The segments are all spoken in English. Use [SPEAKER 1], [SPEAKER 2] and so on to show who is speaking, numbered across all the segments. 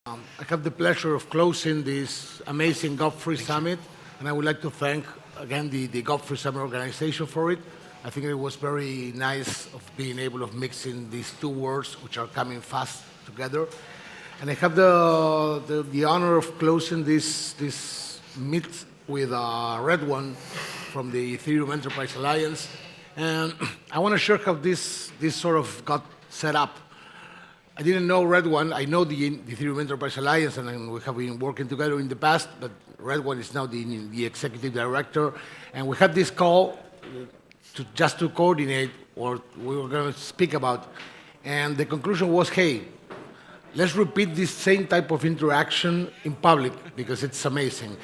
[SPEAKER 1] I have the pleasure of closing this amazing Gov3 Summit, and I would like to thank again the Gov3 Summit organization for it. I think it was very nice of being able of mixing these two words which are coming fast together. And I have the honor of closing this meet with Red One from the Ethereum Enterprise Alliance. And I want to share how this sort of got set up. I didn't know Red One. I know the Ethereum Enterprise Alliance, and we have been working together in the past, but Red One is now the executive director. And we had this call just to coordinate what we were going to speak about. And the conclusion was, hey, let's repeat this same type of interaction in public, because it's amazing.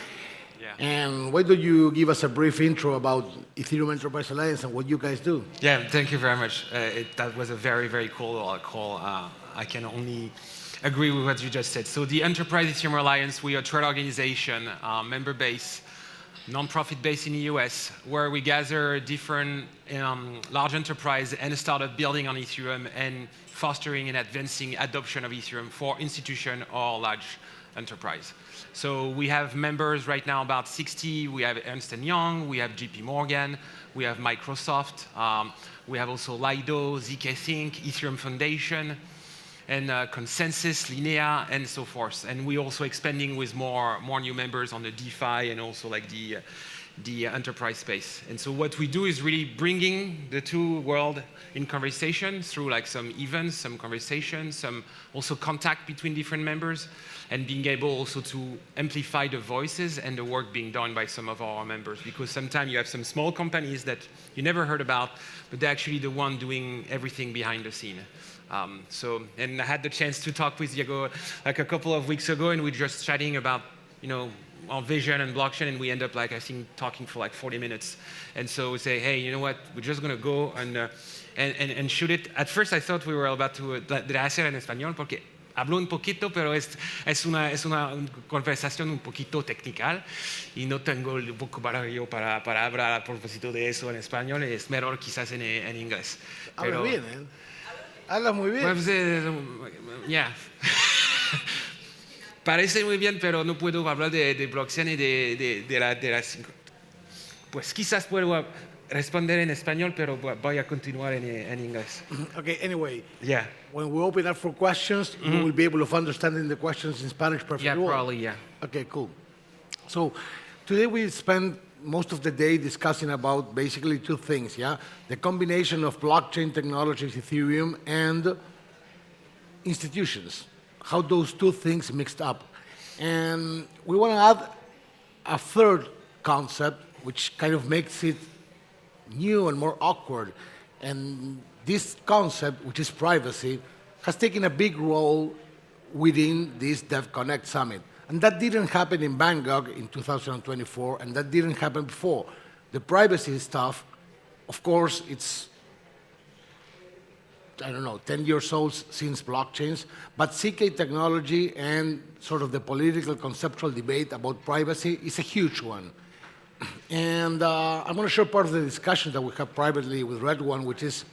[SPEAKER 1] And why don't you give us a brief intro about Ethereum Enterprise Alliance and what you guys do?
[SPEAKER 2] Yeah, thank you very much. That was a very, very cool call. I can only agree with what you just said. So the Enterprise Ethereum Alliance, we are a trade organization, member base, non-profit base in the US, where we gather different large enterprise and startup building on Ethereum and fostering and advancing adoption of Ethereum for institution or large enterprise. So we have members right now about 60. We have Ernst & Young, we have JP Morgan, we have Microsoft, we have also Lido, ZK Think, Ethereum Foundation, and Consensus, Linea, and so forth. And we're also expanding with more new members on the DeFi and also like the enterprise space. And so what we do is really bringing the two worlds in conversation through like some events, some conversations, some also contact between different members, and being able also to amplify the voices and the work being done by some of our members. Because sometimes you have some small companies that you never heard about, but they're actually the one doing everything behind the scene. And I had the chance to talk with Diego like a couple of weeks ago, and we're just chatting about, our vision and blockchain, and we end up like, I think, talking for like 40 minutes. And so we say, hey, you know what, we're just gonna go and shoot it. At first I thought we were about to, de hacer en español, porque hablo un poquito, pero es una conversación un poquito técnica y no tengo el vocabulario para hablar a propósito de eso en español, es mejor quizás en inglés.
[SPEAKER 1] Habla bien, ¿eh? Habla muy bien.
[SPEAKER 2] Pues, yeah. Parece muy bien, pero no puedo hablar de blockchain y de las... Pues quizás puedo responder en español, pero voy a continuar en inglés.
[SPEAKER 1] Okay, anyway.
[SPEAKER 2] Yeah.
[SPEAKER 1] When we open up for questions, you will be able to understand the questions in Spanish perfectly well.
[SPEAKER 2] Yeah, probably, yeah.
[SPEAKER 1] Okay, cool. So today we spend most of the day discussing about basically two things, yeah? The combination of blockchain technologies, Ethereum, and institutions. How those two things mixed up. And we want to add a third concept, which kind of makes it new and more awkward. And this concept, which is privacy, has taken a big role within this DevConnect Summit. And that didn't happen in Bangkok in 2024, and that didn't happen before. The privacy stuff, of course, it's 10 years old since blockchains, but CK technology and sort of the political conceptual debate about privacy is a huge one. And I'm going to share part of the discussion that we have privately with Red One, which is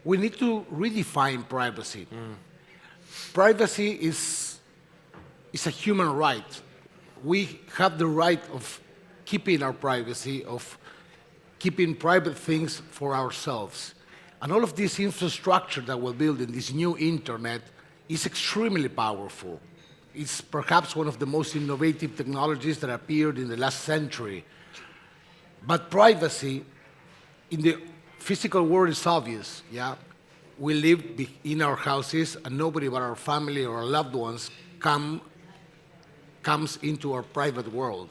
[SPEAKER 1] we need to redefine privacy. Privacy is a human right. We have the right of keeping our privacy, of keeping private things for ourselves. And all of this infrastructure that we're building, this new internet, is extremely powerful. It's perhaps one of the most innovative technologies that appeared in the last century. But privacy in the physical world is obvious, yeah? We live in our houses, and nobody but our family or our loved ones comes into our private world.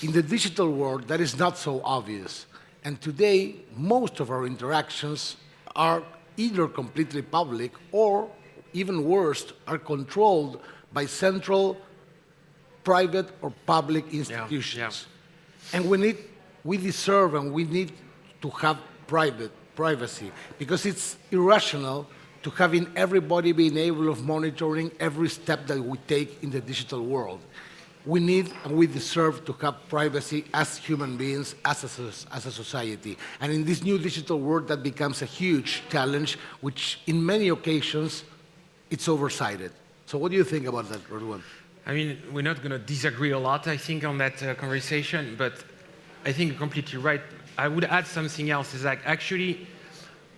[SPEAKER 1] In the digital world, that is not so obvious. And today, most of our interactions are either completely public or, even worse, are controlled by central, private, or public institutions. Yeah. And we deserve and we need to have privacy, because it's irrational to having everybody being able of monitoring every step that we take in the digital world. We need and we deserve to have privacy as human beings, as a society. And in this new digital world, that becomes a huge challenge, which in many occasions, it's oversighted. So what do you think about that, Rodwan?
[SPEAKER 2] I mean, we're not going to disagree a lot, I think, on that conversation, but I think you're completely right. I would add something else, is like actually,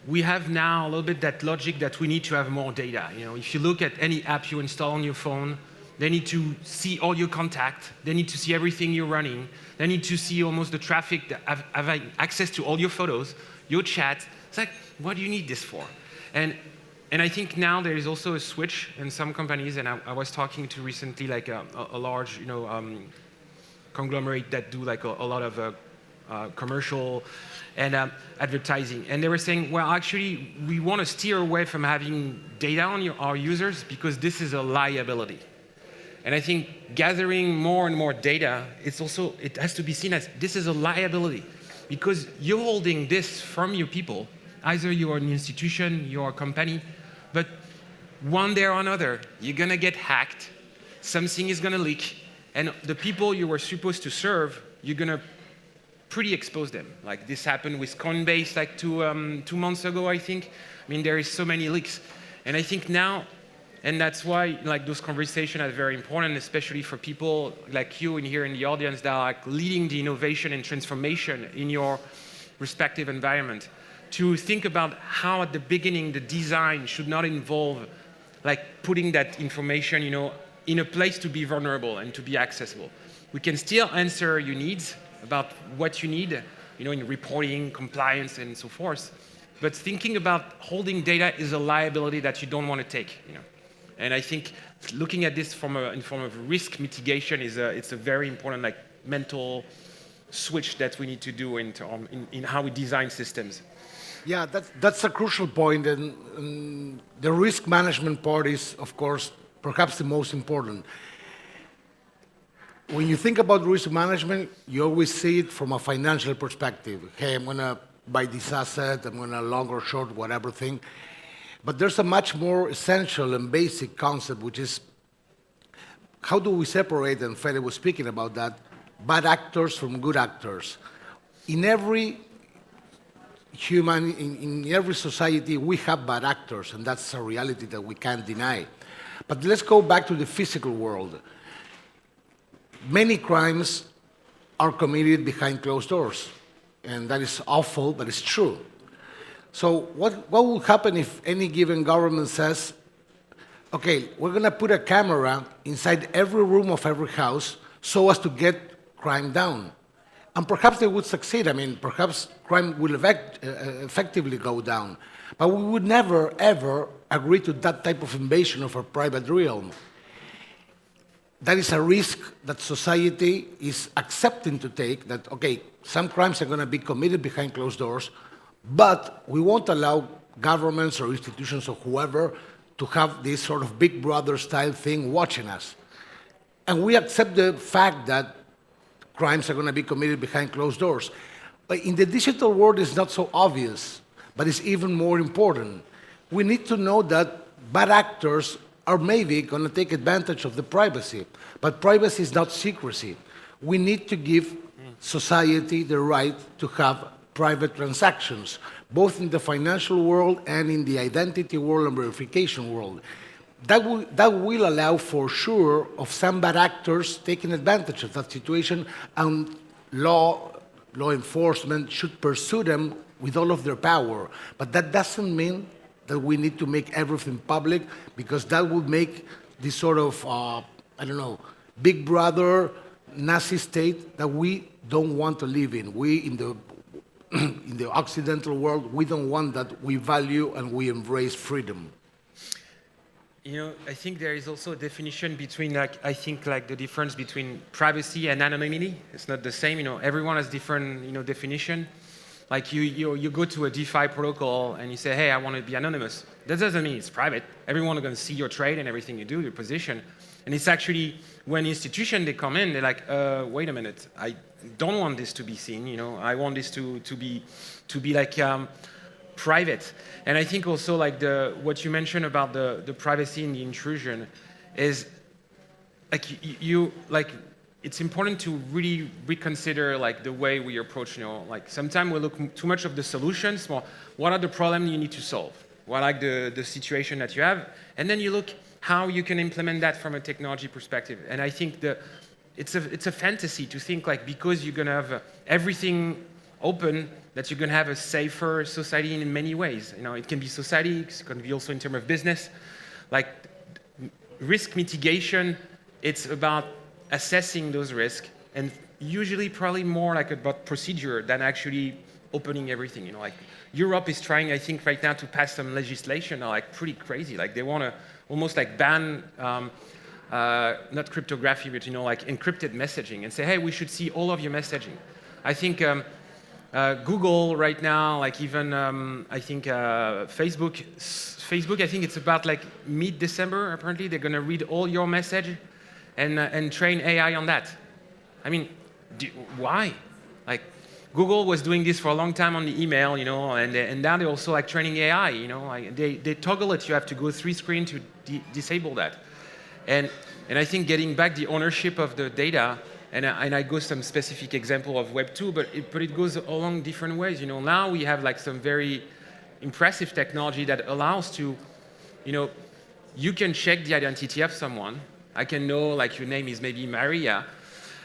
[SPEAKER 2] we have now a little bit that logic that we need to have more data. You know, if you look at any app you install on your phone, they need to see all your contact, they need to see everything you're running, they need to see almost the traffic, that have access to all your photos, your chat. It's like, what do you need this for? And I think now there is also a switch in some companies, and I was talking to recently like a large, conglomerate that do like a lot of commercial and advertising. And they were saying, well, actually, we want to steer away from having data on our users because this is a liability. And I think gathering more and more data, it has to be seen as this is a liability because you're holding this from your people. Either you're an institution, you're a company, but one day or another, you're going to get hacked, something is going to leak, and the people you were supposed to serve, you're going to pretty expose them. Like this happened with Coinbase like 2 months ago, I think. I mean, there is so many leaks. And I think now, and that's why like those conversations are very important, especially for people like you in here in the audience that are like leading the innovation and transformation in your respective environment. To think about how at the beginning the design should not involve like putting that information, in a place to be vulnerable and to be accessible. We can still answer your needs about what you need, in reporting, compliance, and so forth. But thinking about holding data is a liability that you don't want to take, And I think looking at this in form of risk mitigation it's a very important like mental switch that we need to do in how we design systems.
[SPEAKER 1] Yeah, that's a crucial point, and the risk management part is, of course, perhaps the most important. When you think about risk management, you always see it from a financial perspective. Hey, I'm going to buy this asset, I'm going to long or short, whatever thing. But there's a much more essential and basic concept, which is how do we separate, and Fede was speaking about that, bad actors from good actors. In every in every society, we have bad actors, and that's a reality that we can't deny. But let's go back to the physical world. Many crimes are committed behind closed doors, and that is awful, but it's true. So what will happen if any given government says, okay, we're going to put a camera inside every room of every house so as to get crime down? And perhaps they would succeed. I mean, perhaps crime will effectively go down. But we would never, ever agree to that type of invasion of our private realm. That is a risk that society is accepting to take, that, okay, some crimes are going to be committed behind closed doors, but we won't allow governments or institutions or whoever to have this sort of Big Brother style thing watching us. And we accept the fact that crimes are going to be committed behind closed doors. But in the digital world, it's not so obvious, but it's even more important. We need to know that bad actors are maybe going to take advantage of the privacy, but privacy is not secrecy. We need to give society the right to have private transactions, both in the financial world and in the identity world and verification world. That will allow for sure of some bad actors taking advantage of that situation, and law enforcement should pursue them with all of their power. But that doesn't mean that we need to make everything public, because that would make this sort of, Big Brother Nazi state that we don't want to live in. We in the Occidental world, we don't want that. We value and we embrace freedom.
[SPEAKER 2] I think there is also a definition between, the difference between privacy and anonymity. It's not the same. Everyone has different, definition. Like you go to a DeFi protocol and you say, hey, I want to be anonymous. That doesn't mean it's private. Everyone is going to see your trade and everything you do, your position. And it's actually when institutions, they come in, they're like, wait a minute, I don't want this to be seen. I want this to be like private. And I think also like what you mentioned about the privacy and the intrusion is like it's important to really reconsider like the way we approach, sometimes we look too much of the solutions. Well, what are the problems you need to solve? What are the situation that you have? And then you look, how you can implement that from a technology perspective. And I think it's a fantasy to think like because you're going to have everything open, that you're going to have a safer society in many ways. You know, it can be society, it can be also in terms of business. Like risk mitigation, it's about assessing those risks, and usually probably more like about procedure than actually opening everything. You know, like Europe is trying, I think, right now to pass some legislation, like pretty crazy. Like they want to almost like ban not cryptography, but like encrypted messaging, and say, hey, we should see all of your messaging. I think Google right now, like even I think Facebook, I think it's about like mid-December. Apparently, they're going to read all your message and train AI on that. I mean, why? Like Google was doing this for a long time on the email, and now they're also like training AI. Like they toggle it. You have to go 3 screens to disable that. And I think getting back the ownership of the data. And I go some specific example of Web 2, but it goes along different ways. Now we have like some very impressive technology that allows to, you can check the identity of someone. I can know like your name is maybe Maria,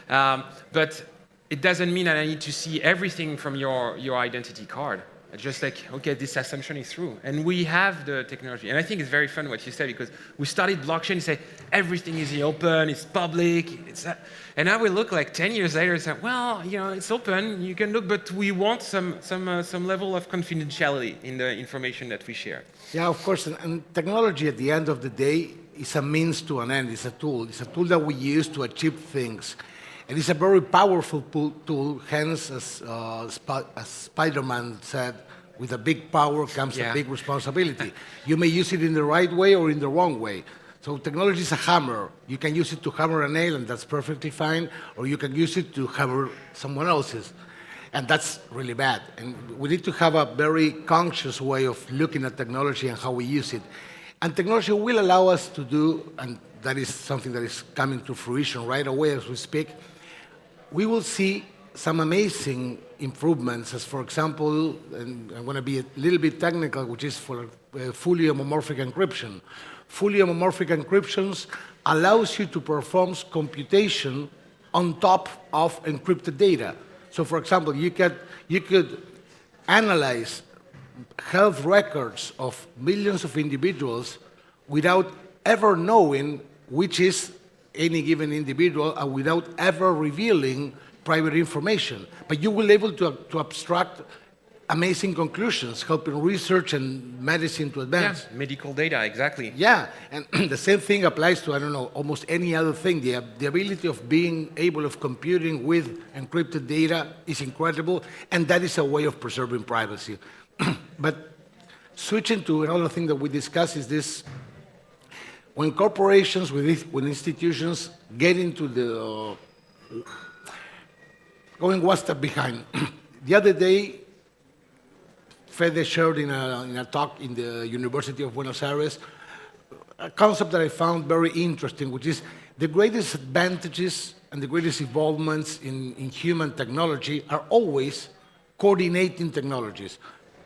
[SPEAKER 2] but it doesn't mean that I need to see everything from your identity card. It's just like, okay, this assumption is true. And we have the technology. And I think it's very fun what you said, because we started blockchain and say, everything is open, it's public. And now we look like 10 years later and say, well, it's open, you can look, but we want some level of confidentiality in the information that we share.
[SPEAKER 1] Yeah, of course. And technology, at the end of the day, is a means to an end. It's a tool. It's a tool that we use to achieve things. And it's a very powerful tool, hence, as Spider-Man said, with a big power comes a big responsibility. You may use it in the right way or in the wrong way. So technology is a hammer. You can use it to hammer a nail, and that's perfectly fine, or you can use it to hammer someone else's, and that's really bad. And we need to have a very conscious way of looking at technology and how we use it. And technology will allow us to do, and that is something that is coming to fruition right away as we speak, we will see some amazing improvements, as for example, and I'm going to be a little bit technical, which is for fully homomorphic encryption. Fully homomorphic encryptions allows you to perform computation on top of encrypted data. So for example, you could analyze health records of millions of individuals without ever knowing which is any given individual, and without ever revealing private information. But you will be able to abstract amazing conclusions, helping research and medicine to advance.
[SPEAKER 2] Yeah, medical data, exactly.
[SPEAKER 1] Yeah, and the same thing applies to, I don't know, almost any other thing. The ability of being able of computing with encrypted data is incredible, and that is a way of preserving privacy. But switching to another thing that we discussed is this: when corporations, when institutions get into the going one step behind. The other day, Fede shared in a talk in the University of Buenos Aires a concept that I found very interesting, which is the greatest advantages and the greatest evolvements in human technology are always coordinating technologies.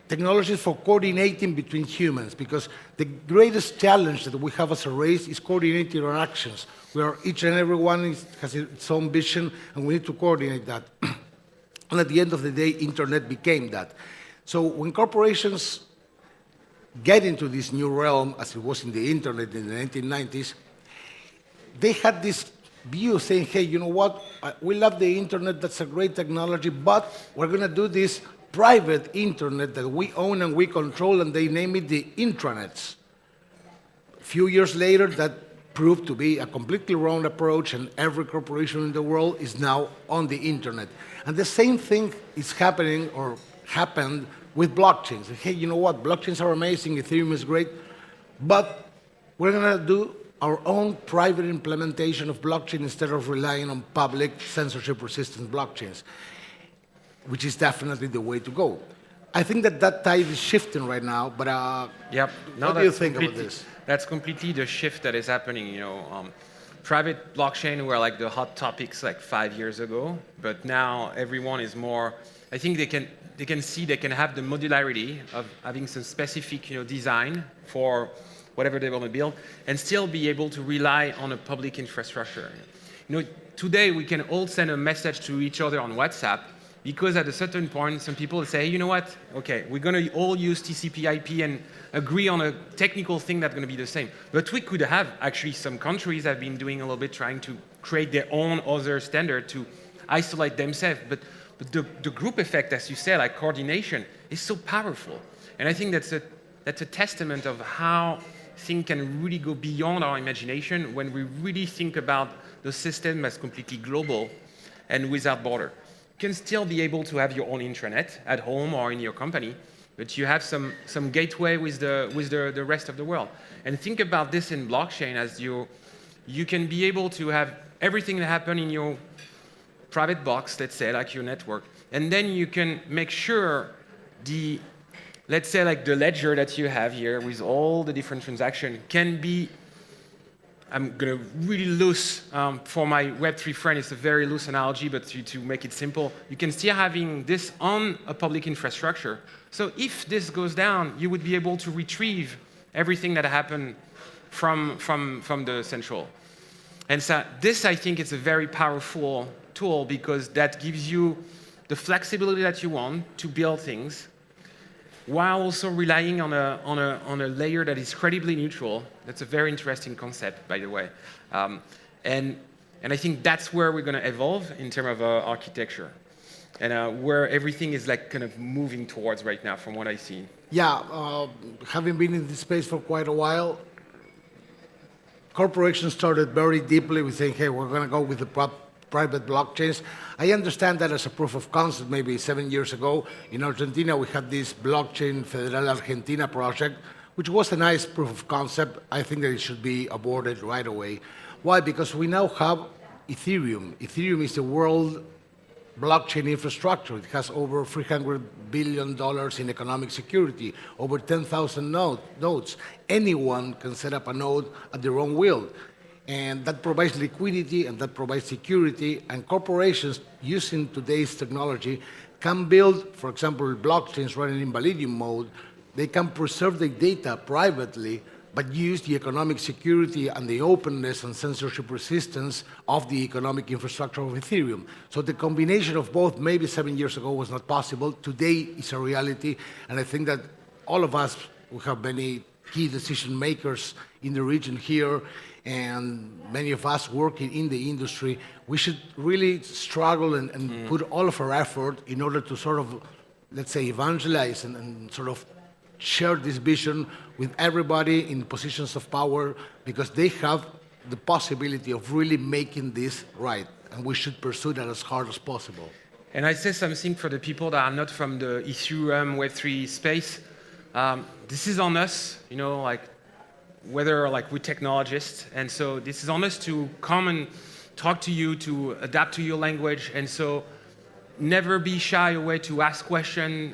[SPEAKER 1] Technologies for coordinating between humans, because the greatest challenge that we have as a race is coordinating our actions, where each and every one has its own vision, and we need to coordinate that. And at the end of the day, internet became that. So when corporations get into this new realm, as it was in the internet in the 1990s, they had this view saying, hey, you know what, we love the internet, that's a great technology, but we're going to do this private internet that we own and we control, and they name it the intranets. A few years later, that proved to be a completely wrong approach, and every corporation in the world is now on the internet. And the same thing is happening, or happened, with blockchains. Hey, you know what, blockchains are amazing, Ethereum is great, but we're going to do our own private implementation of blockchain instead of relying on public censorship-resistant blockchains, which is definitely the way to go. I think that tide is shifting right now, but what do you think about this?
[SPEAKER 2] That's completely the shift that is happening. Private blockchain were like the hot topics like 5 years ago, but now everyone is more. I think they can see they can have the modularity of having some specific design for whatever they want to build, and still be able to rely on a public infrastructure. Today we can all send a message to each other on WhatsApp, because at a certain point, some people say, you know what, okay, we're going to all use TCP/IP and agree on a technical thing that's going to be the same. But we could have, actually, some countries have been doing a little bit, trying to create their own other standard to isolate themselves. But the group effect, as you said, like coordination, is so powerful. And I think that's a testament of how things can really go beyond our imagination when we really think about the system as completely global and without border. You can still be able to have your own intranet at home or in your company, but you have some gateway with the rest of the world. And think about this in blockchain as you can be able to have everything that happen in your private box, let's say, like your network, and then you can make sure let's say like the ledger that you have here with all the different transactions can be, I'm going to really loose, for my Web3 friend, it's a very loose analogy, but to make it simple, you can still having this on a public infrastructure. So if this goes down, you would be able to retrieve everything that happened from the central. And so this, I think, is a very powerful tool, because that gives you the flexibility that you want to build things, while also relying on a layer that is credibly neutral. That's a very interesting concept, by the way. And I think that's where we're going to evolve in terms of architecture, and where everything is like kind of moving towards right now, from what I see.
[SPEAKER 1] Yeah, having been in this space for quite a while, corporations started very deeply with saying, hey, we're going to go with the private blockchains. I understand that as a proof of concept maybe 7 years ago. In Argentina, we had this Blockchain Federal Argentina project, which was a nice proof of concept. I think that it should be aborted right away. Why? Because we now have Ethereum. Ethereum is the world blockchain infrastructure. It has over $300 billion in economic security, over 10,000 nodes. Anyone can set up a node at their own will. And that provides liquidity, and that provides security, and corporations using today's technology can build, for example, blockchains running in Validium mode. They can preserve the data privately, but use the economic security and the openness and censorship resistance of the economic infrastructure of Ethereum. So the combination of both, maybe 7 years ago, was not possible. Today is a reality, and I think that all of us who have many key decision makers in the region here, and many of us working in the industry, we should really struggle and put all of our effort in order to sort of, let's say, evangelize and sort of share this vision with everybody in positions of power, because they have the possibility of really making this right, and we should pursue that as hard as possible.
[SPEAKER 2] And I say something for the people that are not from the Ethereum Web3 space. This is on us, like, whether like we're technologists, and so this is on us to come and talk to you, to adapt to your language, and so never be shy away to ask questions.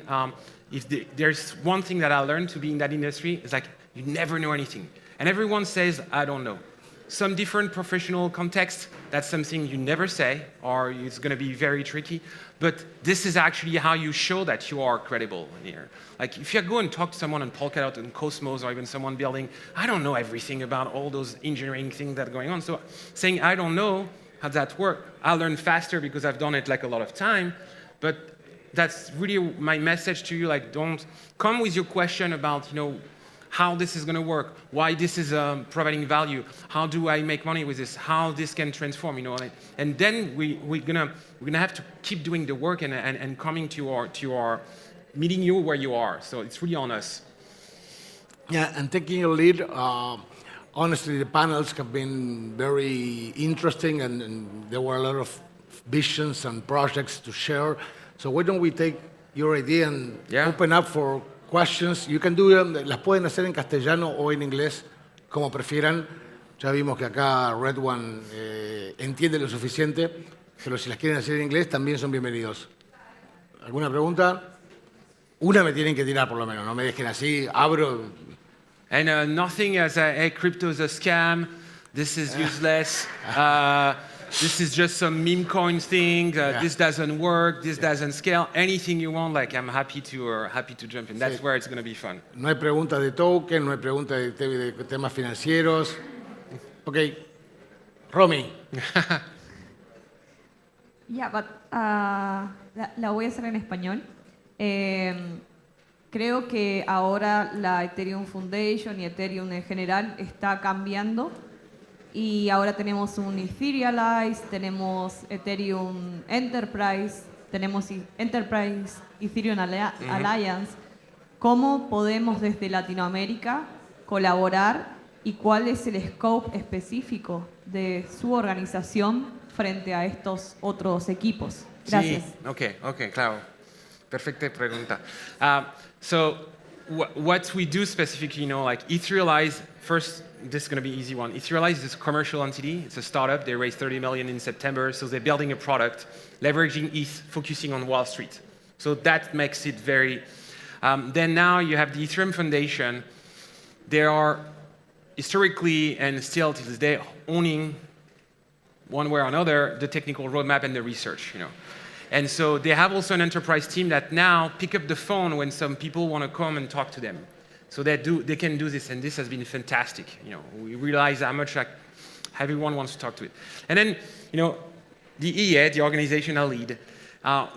[SPEAKER 2] There's one thing that I learned to be in that industry, is like, you never know anything. And everyone says, I don't know. Some different professional context, that's something you never say, or it's going to be very tricky. But this is actually how you show that you are credible here. Like, if you go and talk to someone on Polkadot and Cosmos, or even someone building, I don't know everything about all those engineering things that are going on. So saying, I don't know how that works, I learn faster because I've done it like a lot of time. But that's really my message to you. Like, don't come with your question about, how this is going to work, why this is providing value, how do I make money with this, how this can transform, and then we're gonna have to keep doing the work and coming to our meeting you where you are. So it's really on us.
[SPEAKER 1] Yeah, and taking a lead. Honestly, the panels have been very interesting, and there were a lot of visions and projects to share. So why don't we take your idea and open up for questions. You can do them, las pueden hacer en castellano o en inglés, como prefieran. Ya vimos que acá Red One entiende lo suficiente, pero si las quieren hacer en inglés, también son bienvenidos. ¿Alguna pregunta? Una me tienen que tirar, por lo menos. No me dejen así, abro.
[SPEAKER 2] And nothing as hey, crypto is a scam, this is useless. this is just some meme coin thing, this doesn't work, this doesn't scale, anything you want, like I'm happy to jump in. That's where it's going to be fun.
[SPEAKER 1] No hay preguntas de token, no hay preguntas de temas financieros. Ok, Romy.
[SPEAKER 3] Yeah, but la voy a hacer en español. Creo que ahora la Ethereum Foundation y Ethereum en general está cambiando y ahora tenemos un Etherealize, tenemos Ethereum Enterprise, tenemos Enterprise Ethereum Alliance. ¿Cómo podemos desde Latinoamérica colaborar y cuál es el scope específico de su organización frente a estos otros equipos? Gracias.
[SPEAKER 2] Sí, ok, claro. Perfecta pregunta. So what we do specifically, like Etherealize, first, this is going to be an easy one. Etherealize is a commercial entity. It's a startup. They raised 30 million in September. So they're building a product, leveraging ETH, focusing on Wall Street. So that makes it very... then now you have the Ethereum Foundation. They are historically and still to this day owning, one way or another, the technical roadmap and the research, And so they have also an enterprise team that now pick up the phone when some people want to come and talk to them. So they can do this, and this has been fantastic. We realize how much everyone wants to talk to it. And then, the EA, the organization I lead,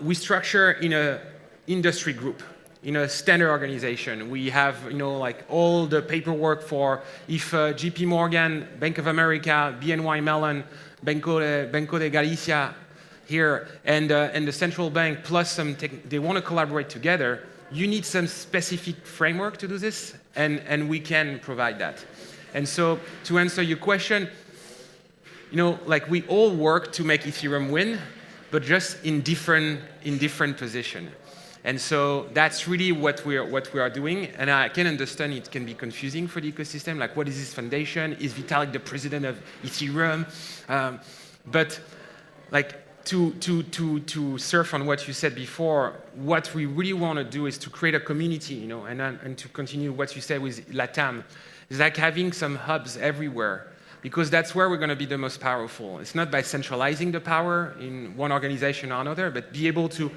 [SPEAKER 2] we structure in an industry group, in a standard organization. We have, all the paperwork for if JP Morgan, Bank of America, BNY Mellon, Banco de Galicia, here, and the central bank, plus they want to collaborate together, you need some specific framework to do this, and we can provide that. And so, to answer your question, we all work to make Ethereum win, but just in different position. And so that's really what we are doing, and I can understand it can be confusing for the ecosystem, like what is this foundation? Is Vitalik the president of Ethereum? But to surf on what you said before, what we really want to do is to create a community, and to continue what you said with LATAM, is like having some hubs everywhere, because that's where we're going to be the most powerful. It's not by centralizing the power in one organization or another, but be able to,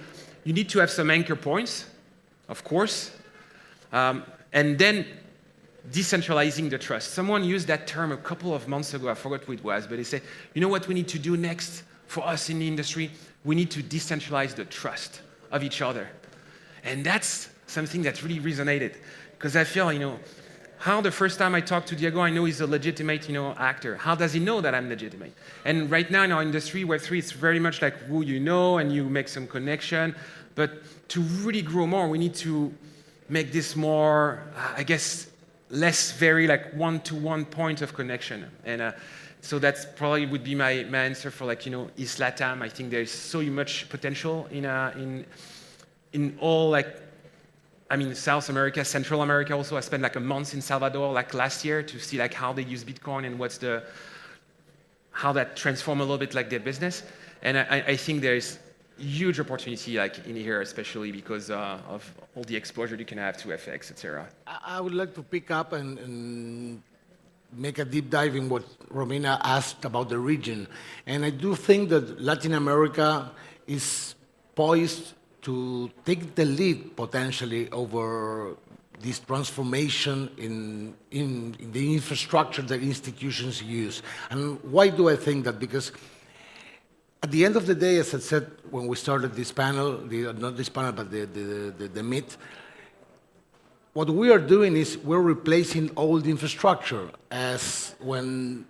[SPEAKER 2] you need to have some anchor points, of course, and then decentralizing the trust. Someone used that term a couple of months ago, I forgot who it was, but they said, what we need to do next for us in the industry? We need to decentralize the trust of each other. And that's something that really resonated, because I feel, how the first time I talked to Diego, I know he's a legitimate, actor. How does he know that I'm legitimate? And right now in our industry, Web3, it's very much like who you know, and you make some connection. But to really grow more, we need to make this more, less very one-to-one point of connection. And so that's probably would be my answer for East LATAM. I think there's so much potential in all South America, Central America also. I spent a month in Salvador last year to see how they use Bitcoin and how that transform a little bit their business. And I think there's huge opportunity in here, especially because of all the exposure you can have to FX, etc.
[SPEAKER 1] I would like to pick up and make a deep dive in what Romina asked about the region. And I do think that Latin America is poised to take the lead potentially over this transformation in the infrastructure that institutions use. And why do I think that? Because at the end of the day, as I said when we started this panel, not this panel, but the meet, what we are doing is we're replacing old infrastructure, as when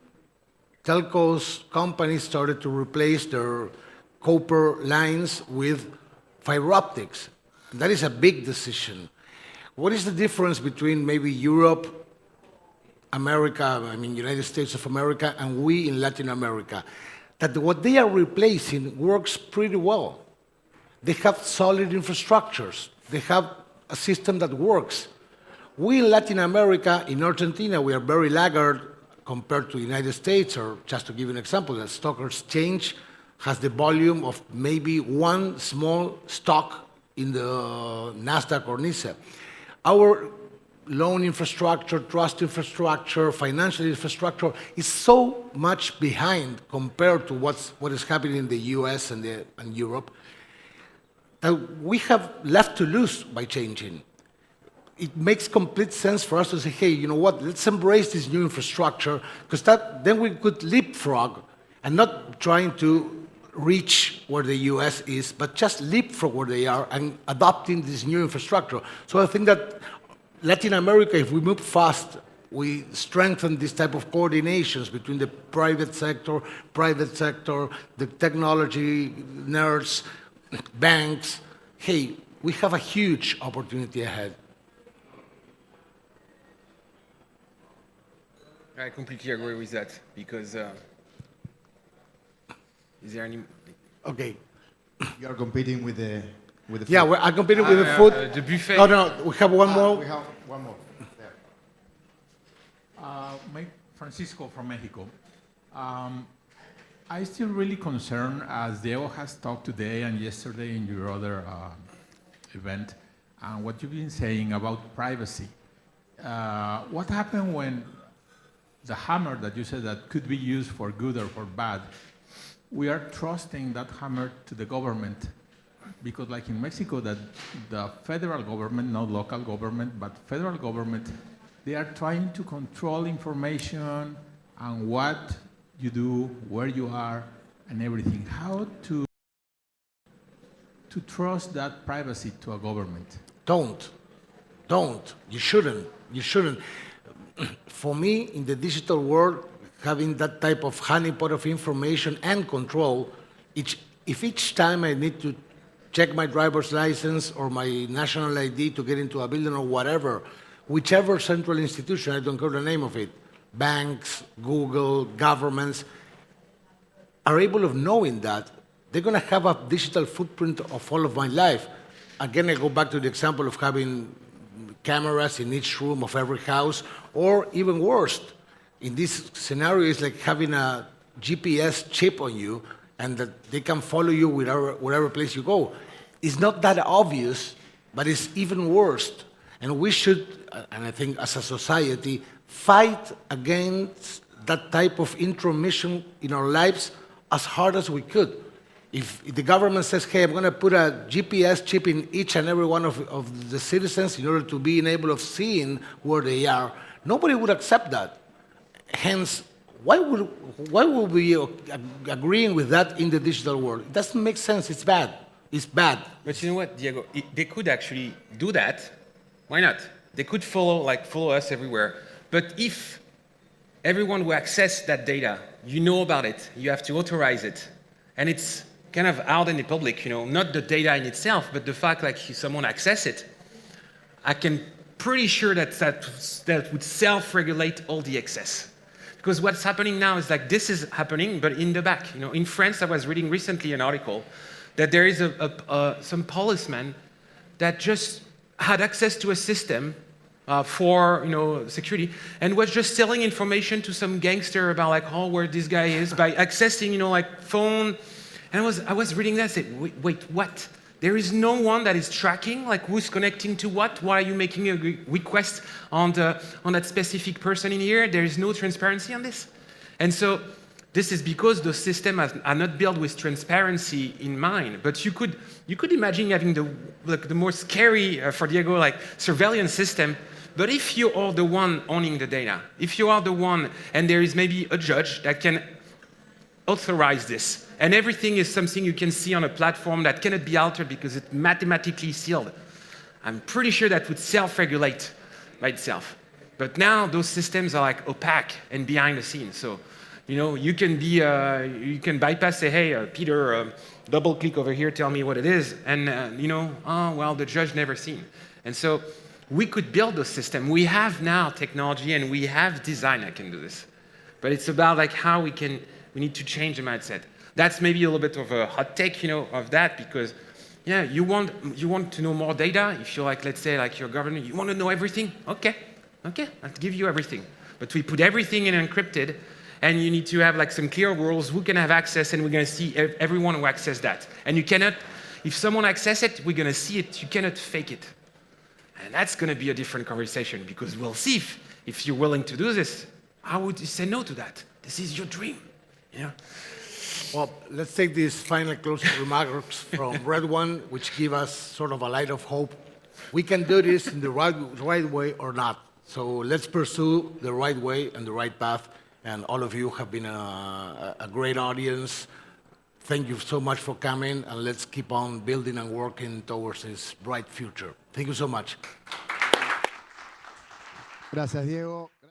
[SPEAKER 1] telcos companies started to replace their copper lines with fiber optics. That is a big decision. What is the difference between maybe Europe, America, United States of America, and we in Latin America? That what they are replacing works pretty well. They have solid infrastructures. They have a system that works. We in Latin America, in Argentina, we are very laggard compared to the United States, or just to give you an example, the stock exchange has the volume of maybe one small stock in the NASDAQ or NYSE. Our loan infrastructure, trust infrastructure, financial infrastructure is so much behind compared to what is happening in the US and Europe that we have left to lose by changing. It makes complete sense for us to say, hey, you know what, let's embrace this new infrastructure, because then we could leapfrog and not trying to reach where the US is, but just leapfrog where they are and adopting this new infrastructure. So I think that Latin America, if we move fast, we strengthen this type of coordinations between the private sector, the technology nerds, banks. Hey, we have a huge opportunity ahead.
[SPEAKER 2] I completely agree with that, because is there any?
[SPEAKER 1] Okay.
[SPEAKER 4] You are competing with the food.
[SPEAKER 1] Yeah, I competed with the food.
[SPEAKER 2] The buffet.
[SPEAKER 1] Oh, no, we have one more.
[SPEAKER 4] We have one more. There.
[SPEAKER 5] Francisco from Mexico. I still really concerned, as Diego has talked today and yesterday in your other event, and what you've been saying about privacy. What happened when the hammer that you said that could be used for good or for bad, we are trusting that hammer to the government? Because like in Mexico, that the federal government, not local government, but federal government, they are trying to control information and what you do, where you are, and everything. How to trust that privacy to a government?
[SPEAKER 1] Don't. You shouldn't. For me, in the digital world, having that type of honeypot of information and control, if each time I need to check my driver's license or my national ID to get into a building or whatever, whichever central institution, I don't care the name of it, banks, Google, governments, are able of knowing that, they're going to have a digital footprint of all of my life. Again, I go back to the example of having cameras in each room of every house, or even worse, in this scenario, it's like having a GPS chip on you and that they can follow you wherever place you go. It's not that obvious, but it's even worse. And we should, and I think as a society, fight against that type of intromission in our lives as hard as we could. If the government says, hey, I'm going to put a GPS chip in each and every one of the citizens in order to be able of seeing where they are, nobody would accept that. Hence, why would we agreeing with that in the digital world? It doesn't make sense. It's bad. It's bad.
[SPEAKER 2] But you know what, Diego? They could actually do that. Why not? They could follow us everywhere. But if everyone who access that data, you know about it, you have to authorize it, and it's kind of out in the public, not the data in itself, but the fact like someone access it, I can pretty sure that would self-regulate all the excess. Because what's happening now is like this is happening, but in the back. In France, I was reading recently an article that there is some policeman that just had access to a system for security and was just selling information to some gangster about like where this guy is by accessing like phone. And I was reading that and said, wait, what? There is no one that is tracking like who's connecting to what? Why are you making a request on that specific person in here? There is no transparency on this. And so this is because those systems are not built with transparency in mind. But you could imagine having the more scary for Diego surveillance system. But if you are the one owning the data, if you are the one, and there is maybe a judge that can authorize this, and everything is something you can see on a platform that cannot be altered because it's mathematically sealed, I'm pretty sure that would self-regulate by itself. But now those systems are opaque and behind the scenes. So, you can you can bypass, say, hey, Peter, double click over here, tell me what it is, and the judge never seen. And so we could build those systems. We have now technology and we have design that can do this. But it's about how we need to change the mindset. That's maybe a little bit of a hot take, of that, because you want to know more data. If you're let's say your government, you want to know everything. Okay, I'll give you everything. But we put everything in encrypted, and you need to have some clear rules who can have access, and we're going to see everyone who access that. And you cannot, if someone access it, we're going to see it. You cannot fake it. And that's going to be a different conversation because we'll see if you're willing to do this. How would you say no to that? This is your dream. Yeah.
[SPEAKER 1] Well, let's take these final closing remarks from Red One, which give us sort of a light of hope. We can do this in the right way or not. So let's pursue the right way and the right path. And all of you have been a great audience. Thank you so much for coming, and let's keep on building and working towards this bright future. Thank you so much.
[SPEAKER 4] Gracias, Diego.